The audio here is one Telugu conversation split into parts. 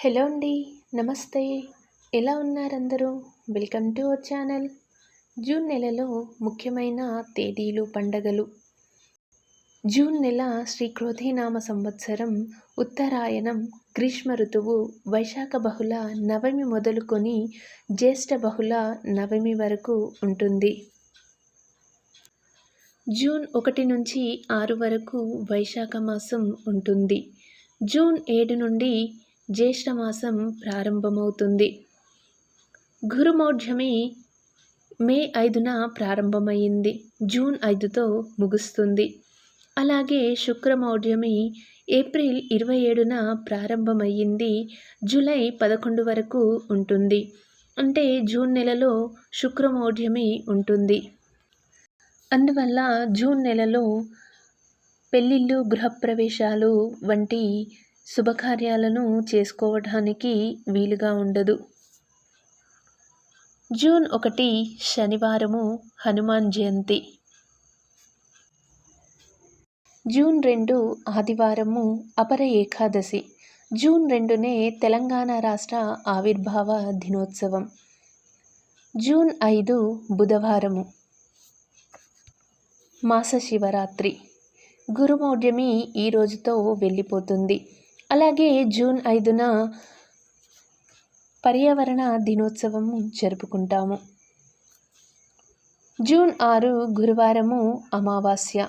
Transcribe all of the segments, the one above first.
హలో అండి. నమస్తే. ఎలా ఉన్నారందరూ? Welcome to our channel. June నెలలో ముఖ్యమైన తేదీలు, పండగలు. జూన్ నెల శ్రీ క్రోధినామ సంవత్సరం, ఉత్తరాయణం, గ్రీష్మ ఋతువు, వైశాఖ బహుళ నవమి మొదలుకొని జ్యేష్ఠ బహుళ నవమి వరకు ఉంటుంది. జూన్ 1 నుంచి 6 వరకు వైశాఖ మాసం ఉంటుంది. జూన్ 7 నుండి జ్యేష్ఠ మాసం ప్రారంభమవుతుంది. గురుమౌఢ్యమి మే 5న ప్రారంభమైంది, జూన్ 5తో ముగుస్తుంది. అలాగే శుక్రమౌఢ్యమి ఏప్రిల్ 27న ప్రారంభమయ్యింది, జూలై 11 వరకు ఉంటుంది. అంటే జూన్ నెలలో శుక్రమౌఢ్యమి ఉంటుంది. అందువల్ల జూన్ నెలలో పెళ్ళిళ్ళు, గృహప్రవేశాలు వంటి శుభకార్యాలను చేసుకోవడానికి వీలుగా ఉండదు. జూన్ 1 శనివారము, హనుమాన్ జయంతి. జూన్ 2 ఆదివారము, అపర ఏకాదశి. జూన్ 2నే తెలంగాణ రాష్ట్ర ఆవిర్భావ దినోత్సవం. జూన్ 5 బుధవారము, మాస శివరాత్రి. గురుమౌఢ్యమి ఈ రోజుతో వెళ్ళిపోతుంది. అలాగే జూన్ 5న పర్యావరణ దినోత్సవం జరుపుకుంటాము. జూన్ 6 గురువారము, అమావాస్య.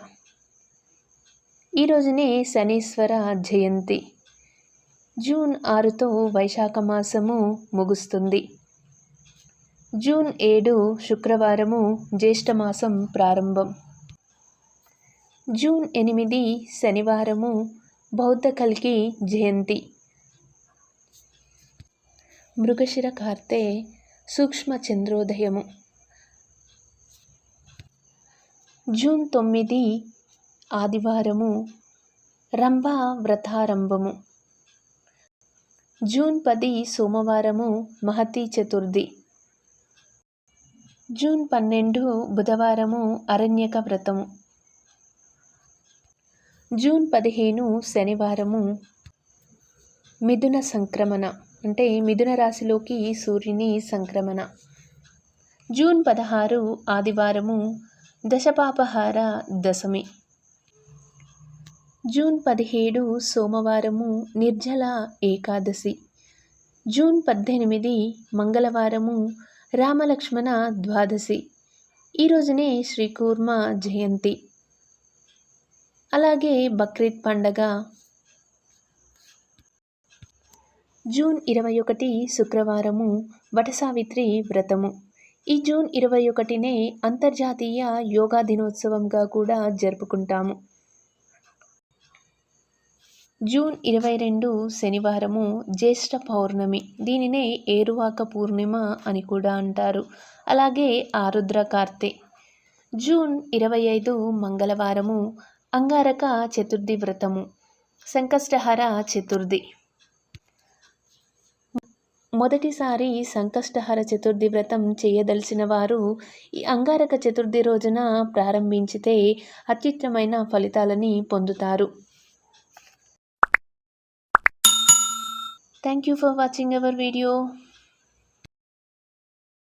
ఈ రోజునే శనీశ్వర జయంతి. జూన్ 6తో వైశాఖ మాసము ముగుస్తుంది. జూన్ 7 శుక్రవారము, జ్యేష్ఠ మాసం ప్రారంభం. జూన్ 8 శనివారము, బౌద్ధ కల్కి జయంతి. మృగశిర కార్తె, సూక్ష్మ చంద్రోదయము. జూన్ 9 ఆదివారము, రంభా వ్రతారంభము. జూన్ 10 సోమవారము, మహతీ చతుర్థి. జూన్ 12 బుధవారము, అరణ్యక వ్రతము. జూన్ 15 శనివారము, మిథున సంక్రమణ. అంటే మిథున రాశిలోకి సూర్యుని సంక్రమణ. జూన్ 16 ఆదివారము, దశపాపహార దశమి. జూన్ 17 సోమవారము, నిర్జల ఏకాదశి. జూన్ 18 మంగళవారము, రామలక్ష్మణ ద్వాదశి. ఈ రోజునే శ్రీకూర్మ జయంతి. అలాగే బక్రీద్ పండగ. జూన్ 21 శుక్రవారము, వటసావిత్రి వ్రతము. ఈ జూన్ 21నే అంతర్జాతీయ యోగా దినోత్సవంగా కూడా జరుపుకుంటాము. జూన్ 22 శనివారము, జ్యేష్ఠ పౌర్ణమి. దీనినే ఏరువాక పూర్ణిమ అని కూడా అంటారు. అలాగే ఆరుద్ర కార్తె. జూన్ 25 మంగళవారము, అంగారక చతుర్థి వ్రతము, సంకష్టహర చతుర్థి. మొదటిసారి సంకష్టహర చతుర్థి వ్రతం చేయదలిచిన వారు ఈ అంగారక చతుర్థి రోజున ప్రారంభించితే అత్యుత్తమైన ఫలితాలని పొందుతారు. Thank you for watching our video.